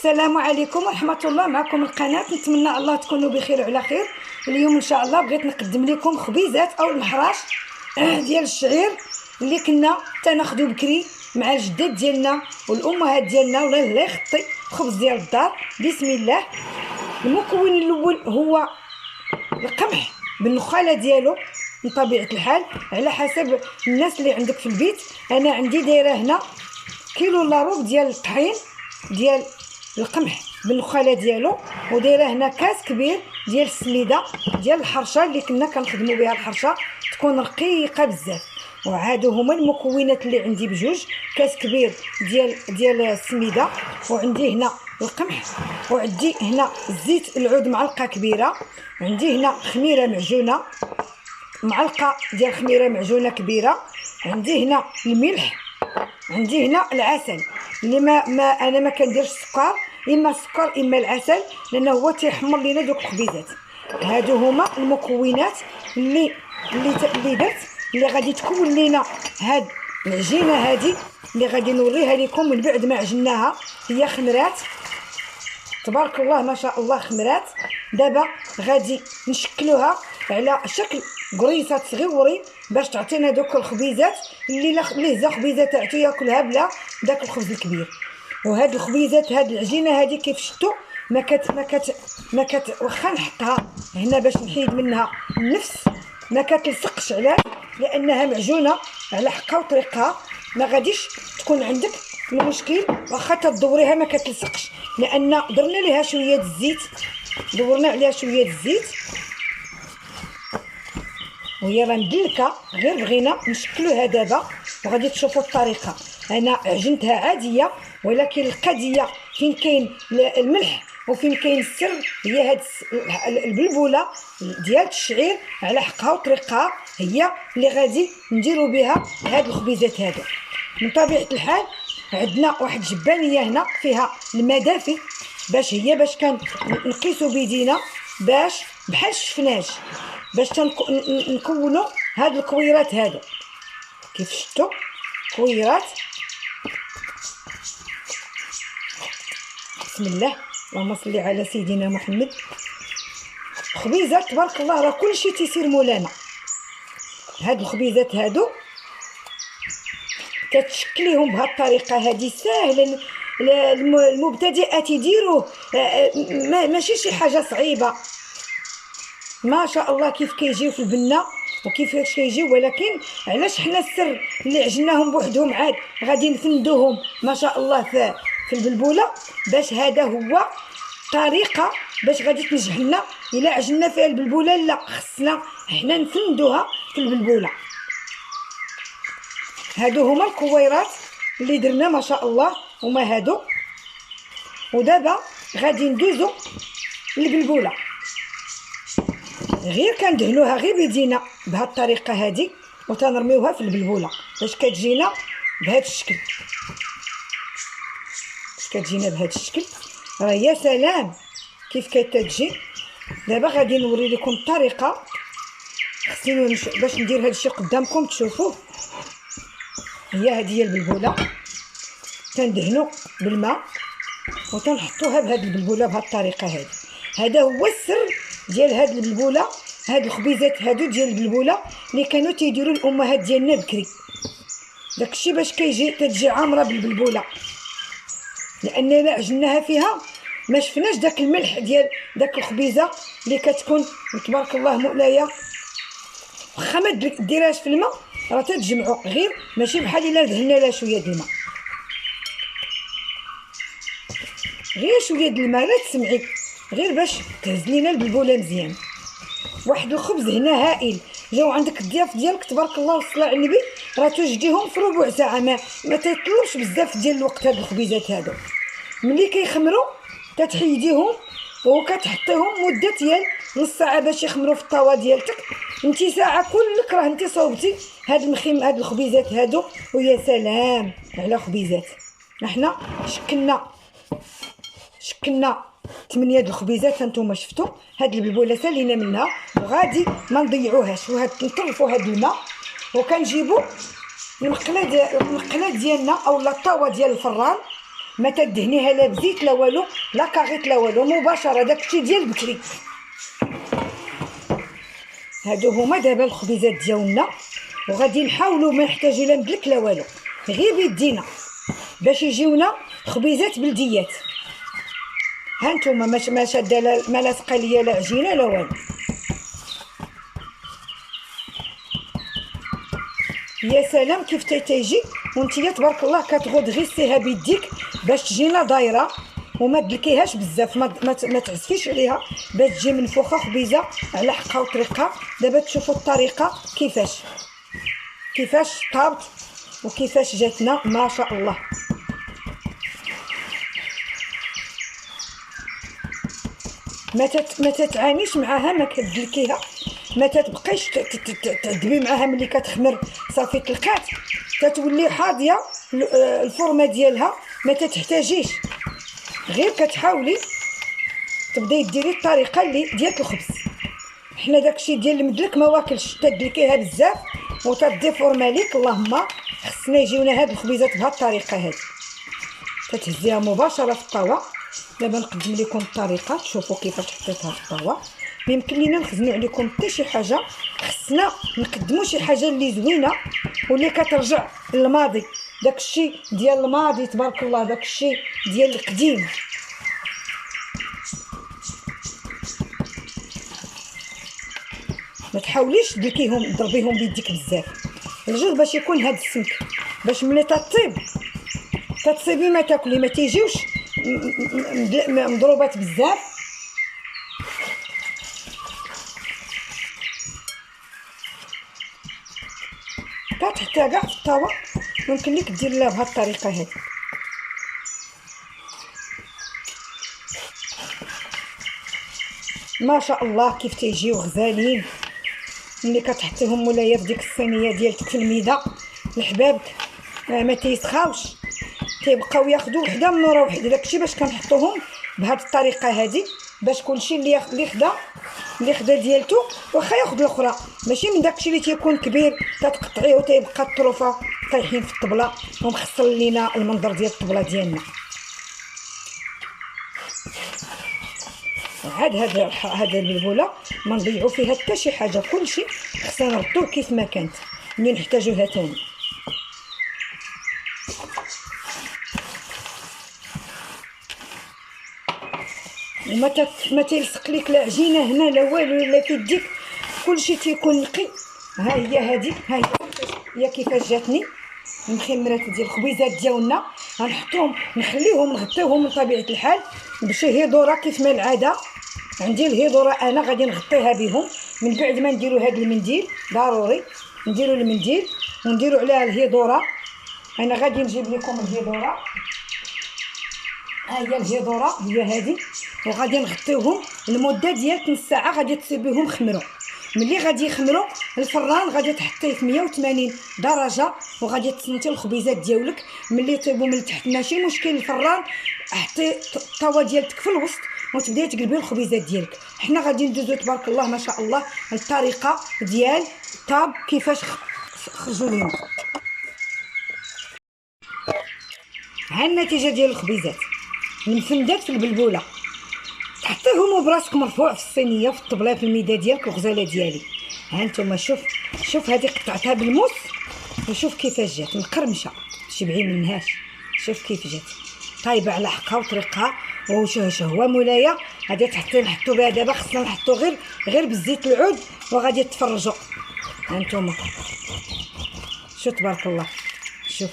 السلام عليكم ورحمة الله. معكم القناة، نتمنى الله تكونوا بخير وعلى خير. اليوم ان شاء الله بغيت نقدم لكم خبيزات او المحراش ديال الشعير اللي كنا تناخدو بكري مع الجدات ديالنا والامهات ديالنا، ولا الله يخطي خبز ديال الدار. بسم الله. المكون الاول هو القمح بالنخاله ديالو بطبيعه الحال على حسب الناس اللي عندك في البيت. انا عندي دايره هنا كيلو لاروب ديال الطحين ديال القمح بالنخاله ديالو، ودايره هنا كاس كبير ديال السميده ديال الحرشه اللي كنا كنخدموا بها الحرشه تكون رقيقه بزاف. وعادو هما المكونات اللي عندي بجوج: كاس كبير ديال السميده، وعندي هنا القمح، وعندي هنا زيت العود معلقه كبيره، عندي هنا خميره معجونه معلقه ديال خميره معجونه كبيره، عندي هنا الملح، عندي هنا العسل اللي انا ما كنديرش السكر، اما السكر اما العسل لانه هو تيحمر لينا دوك الخبيزات. هادو هما المكونات اللي درت اللي غادي تكون لينا هاد العجينه هادي اللي غادي نوريها لكم من بعد ما عجناها. هي خمرات تبارك الله ما شاء الله، خمرات. دابا غادي نشكلوها على شكل قريصات صغيورين باش تعطينا دوك الخبيزات اللي هزا خبيزه تاعتو ياكلها بلا داك الخبز الكبير. وهاد الخبيزات هاد العجينه هادي كيف شفتوا ما كت واخا نحطها هنا باش نحيد منها النفس ما كتلصقش. علاش؟ لانها معجونه على حقها وطريقها، ما غاديش تكون عندك المشكل واخا تدوريها ما كتلصقش، لان درنا ليها شويه الزيت، دورنا عليها شويه الزيت وهي راه مدلكه. غير بغينا نشكلوها دابا وغادي تشوفوا الطريقه. انا عجنتها عاديه، ولكن القضيه فين كاين الملح وفين كاين السر هي هاد البلبوله ديال الشعير على حقها وطريقها، هي اللي غادي نديروا بها هاد الخبيزات هادو. من طبيعه الحال عندنا واحد جبانيه هنا فيها الماء دافي باش كان نقيسوا بيدينا باش بحال الشفناج باش نكونوا هاد الكويرات هادو. كيف شفتوا كويرات. بسم الله، اللهم صل على سيدنا محمد. خبيزات تبارك الله راه كلشي تيسير مولانا. هاد الخبيزات هادو كتشكليهم بهاد الطريقه هادي ساهله، المبتدئات يديروه، ماشي شي حاجه صعيبه. ما شاء الله كيف كيجيو في البنه وكيفاش كيجيو، ولكن علاش حنا السر اللي عجناهم بوحدهم عاد غادي نفندوهم ما شاء الله في البلبوله، باش هذا هو طريقه باش غادي تنجح لنا. الا عجننا فيها البلبوله لا، خصنا حنا نفندوها في البلبوله. هادو هما الكويرات اللي درنا ما شاء الله هما هادو. ودابا غادي ندوزو للبلبوله، غير كندهنوها غير بيدينا بهاد الطريقه هادي وتنرميوها في البلبوله باش كتجينا بهذا الشكل. راه يا سلام كيف كتجي. دابا غادي نوري لكم الطريقه. خصني باش ندير هذا الشيء قدامكم تشوفوه. هي البلبوله تندهنوا بالماء وتنحطوها بهذه البلبوله بهذه الطريقه هذه. هذا هو السر ديال هذه البلبوله، هاد الخبيزات هادو ديال البلبوله اللي كانوا تيديروا الامهات ديالنا بكري. داكشي باش تجي عامره بالبلبوله، لاننا عجناها فيها ما شفناش داك الملح ديال داك الخبيزه اللي كتكون تبارك الله مولايا. واخا ما ديرهاش في الماء راه تتجمعوا، غير ماشي بحال الا دهنا لها شويه د الماء، غير شويه د الماء لا تسمعي، غير باش تهز لينا البلبوله مزيان. واحد الخبز هنا هائل. جاو عندك الضياف ديالك تبارك الله والصلاه على النبي، راه توجديهم في ربع ساعه، ما تيطلوش بزاف ديال الوقت. هاد الخبيزات هادو ملي كيخمروا تتحيديهم وكتحطيهم مده ديال نص ساعه باش يخمروا في الطاوه ديالتك. انت ساعه كلك راه انت صوبتي هاد الخبيزات هادو. ويا سلام على خبيزات. احنا شكلنا 8 د الخبيزات هانتوما شفتوا. هاد البلبوله سالينا منها وغادي ما نضيعوهاش، نطرفوا هاد الماء وكنجيبوا المقله ديالنا او الطاوه ديال الفران ما تدهنيها لا بزيت لا والو لا كاغيط لا والو، مباشره داكشي ديال بكري. هادو هما دابا الخبيزات ديالنا، وغادي نحاولوا ما نحتاجوا لا مدلك لا والو، غير بيدينا باش يجيونا خبيزات بلديات. ها نتوما ما شاده ما لاصقه ليا لا عجينه لا والو. يا سلام كيف تيجي وانتيا تبارك الله كتغدغيسيها بيديك باش تجينا دايره وما تدلكيهاش بزاف، ما تعزفيش عليها باش تجي منفوخه خبيزه على حقها وطريقها. دابا تشوفوا الطريقه كيفاش طابت وكيفاش جاتنا ما شاء الله. ما تتعانيش معاها، ما كتدلكيها، ما تتبقيش تعذبي معاها. ملي كتخمر صافي تلقات تتولي حاضيه الفورمه ديالها، ما تحتاجيش غير كتحاولي تبداي ديري الطريقه اللي ديال الخبز. حنا داكشي ديال المدلك ما واكلش، تدلكيها بزاف وتديفورما ليك. اللهم خصنا يجيونا هاد الخبيزات بهاد الطريقه هادي، تتهزيها مباشره في الطاوه. دابا نقدم لكم الطريقه تشوفوا كيفاش حطيتها في الطاوه. ما يمكن لينا نخزنوا عليكم حتى شي حاجه، خصنا نقدموا شي حاجه اللي زوينه واللي كترجع للماضي، داكشي ديال الماضي تبارك الله، داكشي ديال القديم. ما تحاوليش تدلكيهم تضربيهم بيديك بزاف الجوج باش يكون هاد السمك، باش ملي تتصيبي ما تاكلي ما تيجيوش مضروبات بزاف. حتى كاع في الطاوه ممكن لك دير لها بهاد الطريقه هادي. ما شاء الله كيف تيجيو غزالين. ملي كتحطيهم مولايا في ديك الصينيه ديالك في الميده لحبابك ما تيسخاوش، تيبقاو ياخذوا وحده من ورا وحده. داكشي باش كنحطوهم بهاد الطريقه هادي، باش كلشي اللي خدا ديالتو واخا ياخذ الاخرى، ماشي من داكشي اللي تيكون كبير تتقطعيه وتيبقى الطروفه طايحين في الطبله ومخسر لينا المنظر ديال الطبله ديالنا. هاد البلبوله ما نضيعوا فيها حتى شي حاجه، كلشي خصنا نردوه كيف ما كانت ملي نحتاجوها تاني. ما تيلصق ليك لا عجينه هنا لا والو لا في يديك، كلشي تيكون نقي. ها هي هذه، ها هي كيفاش جاتني المخمرات ديال الخبيزات ديالنا. غنحطوهم نخليهم نغطيوهم من طبيعه الحال بشي هيدوره كيف ما العاده. عندي الهيدوره انا غادي نغطيها بهم. من بعد ما نديرو هذا المنديل ضروري نديرو المنديل ونديرو عليها الهيدوره. انا غادي نجيب لكم الهيدوره، ها هي الهيدوره هي هذه، وغادي نغطيوهم لمده ديال نص ساعه. غادي تسيبيهم خمروا. ملي غادي يخمروا الفران غادي تحطيه في 180 درجه وغادي تصنتي الخبيزات ديالك. ملي يطيبوا من التحت ماشي مشكل، الفران حطي الطاوه ديالك في الوسط وتبداي تقلبي الخبيزات ديالك. حنا غادي ندوزو تبارك الله ما شاء الله الطريقه ديال طاب كيفاش خرجوا لينا. ها النتيجه ديال الخبيزات المفندات في البلبوله. تحطيهم براسك مرفوع في الصينيه في الطبله في الميده ديالك الغزاله ديالي. ها نتوما شوف هذه قطعتها بالموس وشوف كيفاش جات مقرمشه، تشبعي منهاش. شوف كيف جات طايبه على حقها وطريقها. وشهوه مولايا غادي نحطو بها دابا. خصنا نحطو غير بالزيت العود وغادي تفرجوا. ها نتوما شوف تبارك الله، شوف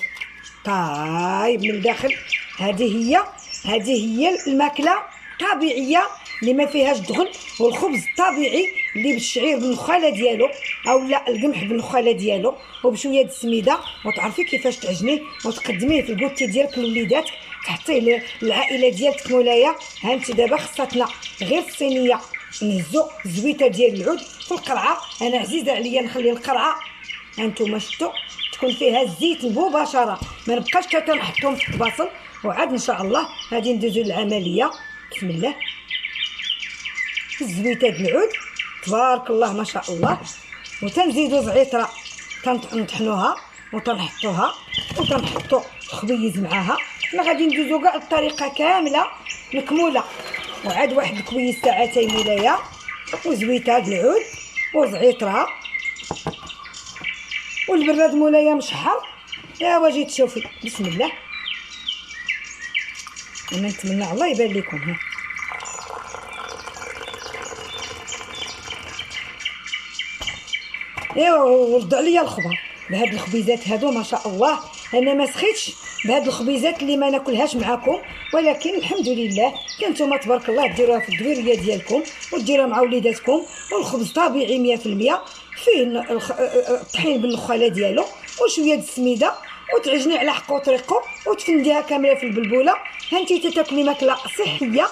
طايب من الداخل. هذه هي الماكله طبيعيه اللي ما فيهاش دغل، والخبز الطبيعي اللي بالشعير بالنخاله ديالو او لا القمح بالنخاله ديالو وبشويه د السميده. وتعرفي كيفاش تعجنيه وتقدميه في الكوتي ديالك لوليداتك، تحطيه للعائله ديالك مولايا. ها انت دابا خصاتنا غير الصينيه نهزو الزويته ديال العود في القرعه. انا عزيزه عليا نخلي القرعه ها نتوما شفتوا تكون فيها الزيت مباشره، ما نبقاش كنحطهم في البصل. وعاد ان شاء الله غادي ندوزو للعمليه. بسم الله. الزويته د العود تبارك الله ما شاء الله. وتنزيدو زعتره تنطحنوها وتنحطوها وتنحطو الخبيز معاها حنا غادي ندوزو كاع الطريقه كامله مكموله. وعاد واحد الكويس ساعتين مولايا وزويته هاد العود وزعيطرها والبراد مولايا مشحر. يا واجي تشوفي بسم الله. انا نتمنى الله يبان لكم. ها ايوا ولدوا عليا الخبر بهاد الخبيزات هادو ما شاء الله. انا ما سخيتش بهاد الخبيزات اللي ما ناكلهاش معاكم، ولكن الحمد لله كنتوما تبارك الله ديروها في الدويريه ديالكم وديروها مع وليداتكم. والخبز طبيعي 100%، فيه الطحين بالنخاله ديالو وشويه د السميده، وتعجني على حق وطريقو وتفنديها كامله في البلبوله. هانتي تاكلي ماكله صحيه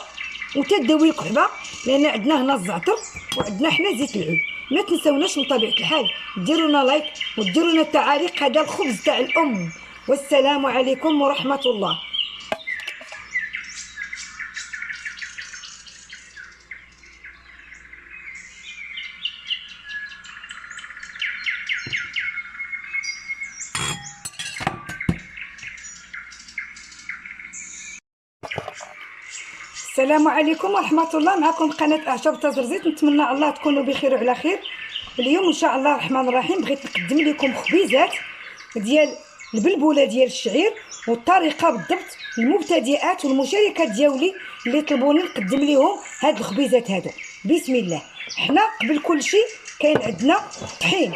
وتداوي كحبه، لان عندنا هنا الزعتر وعندنا حنا زيت العود. ما تنساوناش من طبيعه الحال ديروا لنا لايك وديروا لنا التعاليق. هذا الخبز تاع الام. والسلام عليكم ورحمه الله. السلام عليكم ورحمه الله. معكم قناه اعشاب تزرزيت. نتمنى الله تكونوا بخير وعلى خير. اليوم ان شاء الله الرحمن الرحيم بغيت نقدم لكم خبيزات ديال البلبوله ديال الشعير، والطريقه بالضبط المبتدئات والمشاركات ديالي اللي طلبوني نقدم لهم هاد الخبيزات هادو. بسم الله. حنا قبل كل شيء كاين عندنا طحين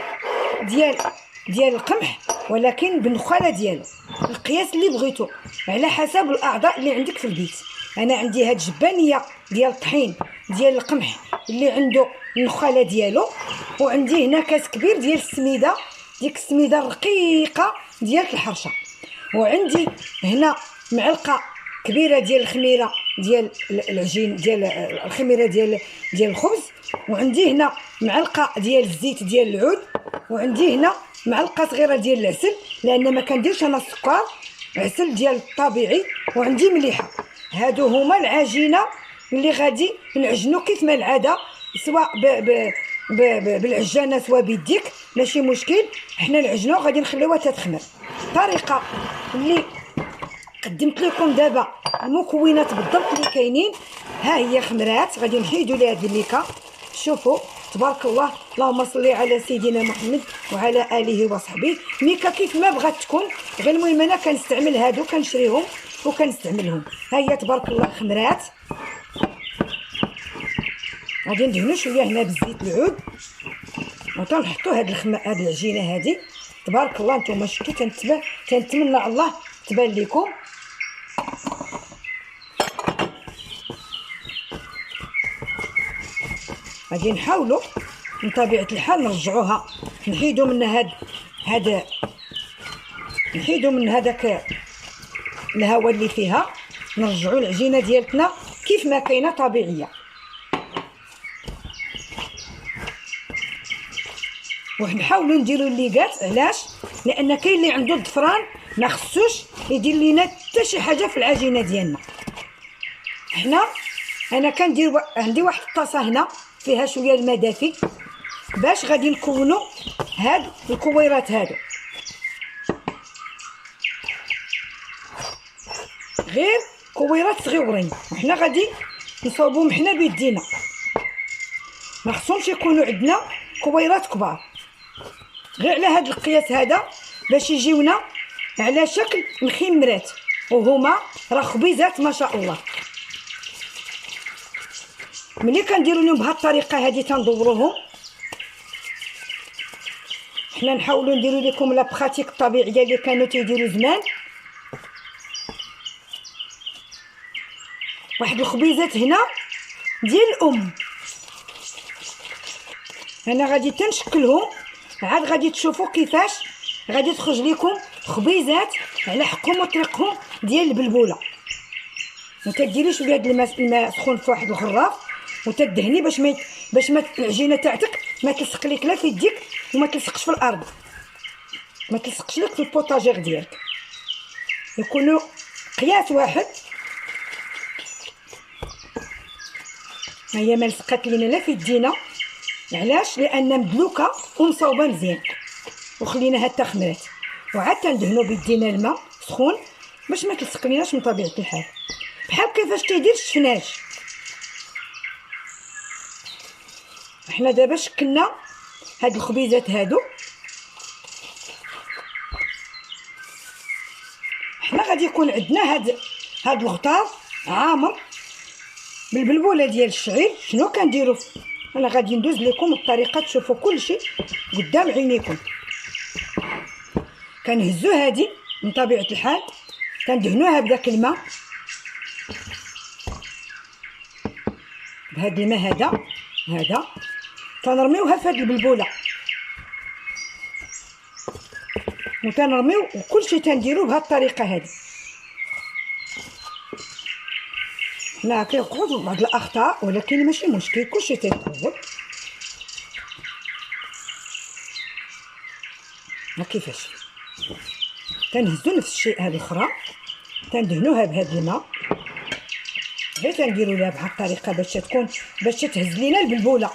ديال القمح، ولكن بالنخاله ديالو القياس اللي بغيتو على حسب الاعضاء اللي عندك في البيت. انا عندي هاد جبانيه ديال الطحين ديال القمح اللي عنده النخاله ديالو، وعندي هنا كاس كبير ديال السميده، ديك السميده الرقيقه ديال الحرشه، وعندي هنا معلقه كبيره ديال الخميره ديال العجين ديال الخميره ديال الخبز، وعندي هنا معلقه ديال الزيت ديال العود، وعندي هنا معلقه صغيره ديال العسل لان ما كنديرش انا السكر، عسل ديال الطبيعي، وعندي مليحه. هادو هما العجينه اللي غادي نعجنو كيف ما العاده، سواء بالعجانه سواء بيديك ماشي مشكل. حنا نعجنو غادي نخليوها تتخمر. الطريقه اللي قدمت لكم دابا المكونات بالضبط اللي كاينين. ها هي خمرات غادي نحيدوا لها هاد الميكا. شوفوا تبارك الله، اللهم صل على سيدنا محمد وعلى اله وصحبه. ميكا كيف ما بغات تكون، غير المهم انا كنستعمل هادو، كنشريهم وكنستعملهم. ها هي تبارك الله خمرات. غادي ندهنو شويه هنا بزيت العود وتنحطوا هاد العجينه هادي. تبارك الله نتوما شفتوا تنتمنى الله تبان لكم. غادي نحاولوا من طبيعه الحال نرجعوها، نحيدوا من نحيدوا من هذاك الهواء اللي فيها، نرجعوا العجينه ديالتنا كيف ما كاينه طبيعيه. ونحاولوا نديروا الليغات. علاش؟ لان كاين اللي عنده الضفران ما خصوش يدير لينا حتى شي حاجه في العجينه ديالنا. انا كندير عندي واحد الطاسه هنا فيها شويه الماء دافي باش غادي نكونوا هاد الكويرات هادو. غير كويرات صغيورين، وحنا غادي نصاوبهم حنا بيدينا، ما خصهمش يكونوا عندنا كويرات كبار. غير على هاد القياس هذا باش يجيونا على شكل مخمرات، وهما راه خبيزات ما شاء الله. ملي كنديروا لهم بهاد الطريقه هذه تندوروهم. حنا نحاولوا نديروا لكم لا براتيك الطبيعيه اللي كانوا تيديروا زمان. واحد الخبيزات هنا ديال الام، انا غادي تنشكلهم، عاد غادي تشوفوا كيفاش غادي تخرج لكم خبيزات على حقهم وطريقهم ديال البلبوله. وتديري شويه د الماء سخون في واحد الغراف وتدهني باش ما العجينه تاعتك ما تلصق لك لا في يديك وما تلصقش في الارض، ما تلصقش لك في البوطاجير ديالك، يكونوا قياس واحد. هي ما لصقات لينا لا في يدينا. علاش؟ لان مدلوكه ومصاوبه مزيان وخليناها تخمرات. وعاد تندهنوا بيدينا الماء سخون باش ما تلصقنيش من طبيعه الحال، بحال كيفاش كيدير الشفناج. حنا دابا شكلنا هاد الخبيزات هادو، حنا غادي يكون عندنا هاد الغطاء عامر بالبلبوله ديال الشعير. شنو كنديروا؟ انا غادي ندوز لكم الطريقه تشوفوا كلشي قدام عينيكم. كنهزو هادي من طبيعه الحال، كندهنوها بداك الماء، بهاد الماء هذا تنرميوها في هاد البلبوله، وتنرميو وكلشي تنديرو بهاد الطريقه هادي. حنا كيوقعوا بعض الاخطاء ولكن ماشي مشكل، كلشي تيتعود. ها كيفاش تنهزو نفس الشيء هذه الاخرى، تندهنوها بهذا الماء، غير تنديروا لها بهذه الطريقه باش تهز لينا البلبوله.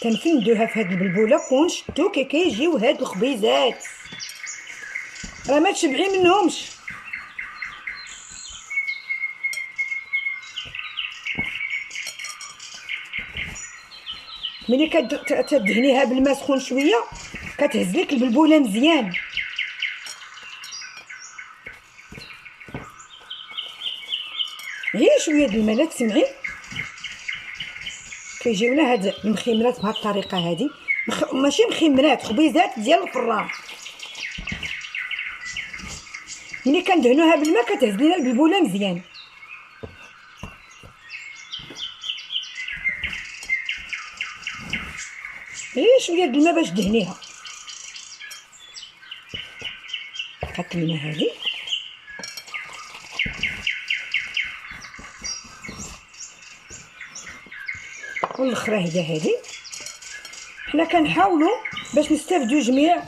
تنفندوها في هذه البلبوله ونشدو كي كيجيو هاد الخبيزات، راه ما تشبعي منهمش. ملي كتدهنيها بالماء سخون شويه كتهز لك البلبوله مزيان. غير شويه د الماء لا تسمعي، كيجيونا هاد المخمرات بهاد الطريقه هادي. ماشي مخمرات، خبيزات ديال الفران. ملي كندهنوها بالماء كتهز لينا البلبوله مزيان. غير شويه د الماء باش دهنيها. هاك الماء هادي والاخرى هادي. حنا كنحاولوا باش نستافدوا جميع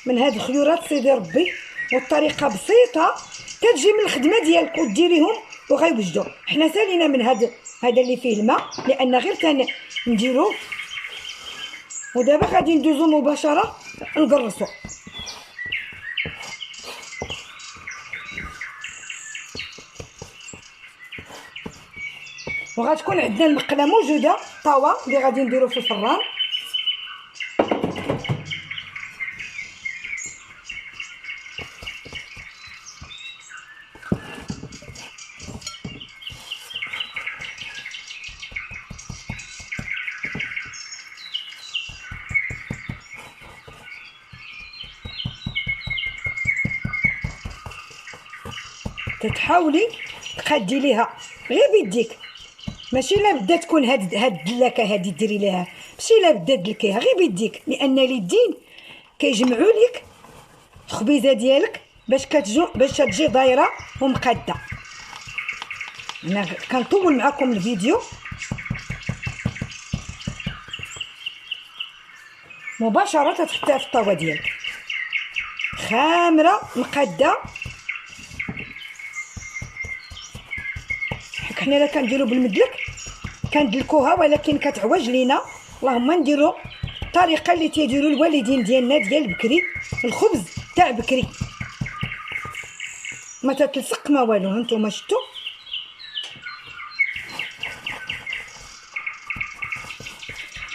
من هاد الخيورات سيدي ربي، والطريقه بسيطه كتجي من الخدمه ديالك وديريهم وغيوجدوا. حنا سالينا من هذا اللي فيه الماء لان غير نديروه، ودابا غادي ندوزو مباشره نقرصو. وغتكون عندنا المقله موجوده، طاوه اللي غادي نديرو في الفران. تتحاولي تقادي ليها غير بيديك، ماشي لا بدا تكون هاد الدلاكه هادي ديري ليها، ماشي لا بدا دلكيها غير بيديك، لان اليدين كيجمعوا لك الخبيزه ديالك باش تجي دايره ومقاده. انا كنطول معكم الفيديو مباشره. تحطيها في الطاوه ديالك خامره مقاده. حنا لا كنديرو بالمدلك كندلكوها ولكن كتعوج لينا. اللهم نديرو الطريقه اللي تيديروا الوالدين ديالنا ديال بكري، الخبز تاع بكري ما تتلصق ما والو. هانتوما شفتوا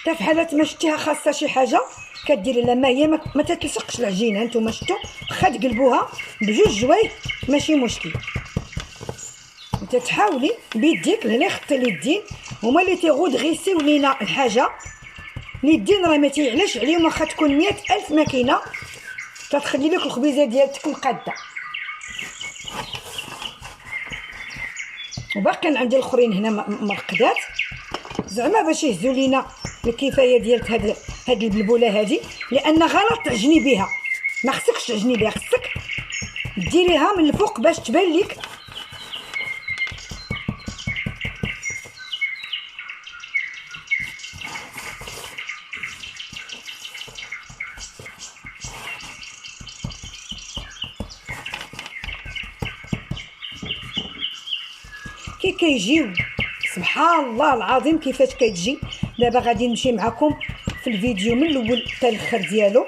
حتى فحالات ما شتيها خاصه شي حاجه كديري لها ما هي ما تتلصقش العجينه. هانتوما شفتوا واخا تقلبوها بجوج جوايع ماشي مشكل. تحاولي بيديك لهنا خطي اليدين، هما اللي تيغودغيسيو لينا الحاجه. اليدين راه ما تيعلاش عليهم، واخا تكون 100,000 ماكينه تتخلي لك الخبيزه ديالك مقاده. وباقي عندي الاخرين هنا مرقدات زعما باش يهزوا لينا الكفايه ديال هاد البلبوله هادي، لان غلط تعجني بها. ما خصكش تعجني بها، خصك ديريها من الفوق باش تبان لك. كيجيو سبحان الله العظيم كيفاش كتجي. دابا غادي نمشي معكم في الفيديو من الاول حتى الاخر ديالو،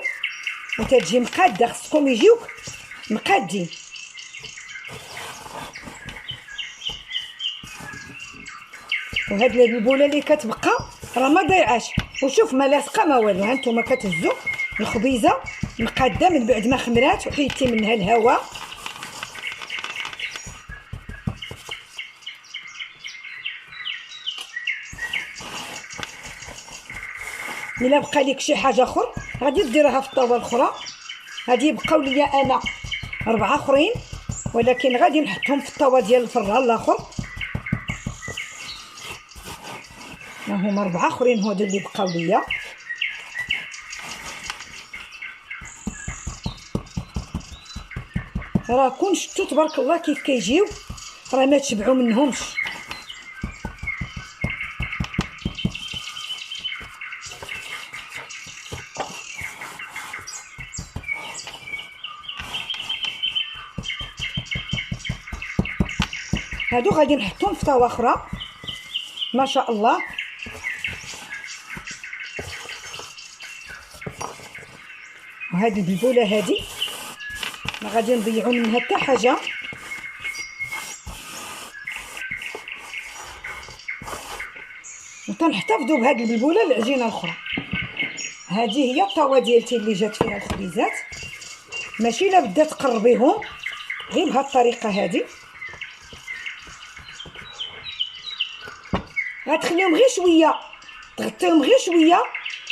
وتتجي مقاده، خصكم يجيوك مقادين. وهاد البوله اللي كتبقى راه ما ضيعاش، وشوف ما لاصقه ما والو. ها نتوما كتهزوا الخبيزه مقاده من بعد ما خمرات وحيدتي منها الهواء. الا بقى لك شي حاجه اخر غادي ديرها في الطاوه الاخرى. غادي يبقاو ليا انا 4 اخرين، ولكن غادي نحطهم في الطاوه ديال الفران الاخر. ها هما 4 اخرين هادو اللي بقاو ليا. راه كون شفتو تبارك الله كيف كيجيو، راه ما تشبعوا منهمش. هادو غادي نحطهم في طاوه اخرى ما شاء الله. وهذه البلبوله هذه ما غادي نضيعوا منها حتى حاجه. وتنحتفظوا بهذه البلبوله العجينه الاخرى. هذه هي الطاوه ديالتي اللي جات فيها الخبيزات، ماشي لا بدا تقربيهم، غير بهذه الطريقه هذه. غتخليهم غير شويه، تغطيهم غير شويه،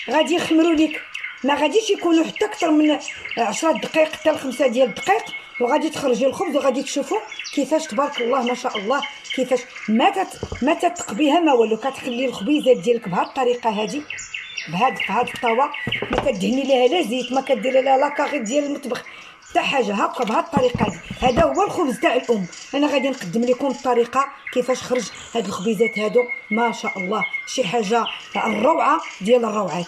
غادي يخمروا لك. ما غاديش يكونوا حتى اكثر من 10 دقائق حتى 5 ديال الدقائق، وغادي تخرجي الخبز وغادي تشوفوا كيفاش تبارك الله ما شاء الله، كيفاش ما تتقبيها ما والو. كتخلي الخبيزات ديالك بهذه الطريقه هذه، بهذه الطاوه، ما كدهني لها لا زيت، ما كديري لها لاكاغي ديال المطبخ حتى حاجه، هكا بهذه الطريقه هذه. هذا هو الخبز تاع الام. انا غادي نقدم لكم الطريقه كيفاش خرج هاد الخبيزات هادو ما شاء الله، شي حاجه الروعه ديال الروعات.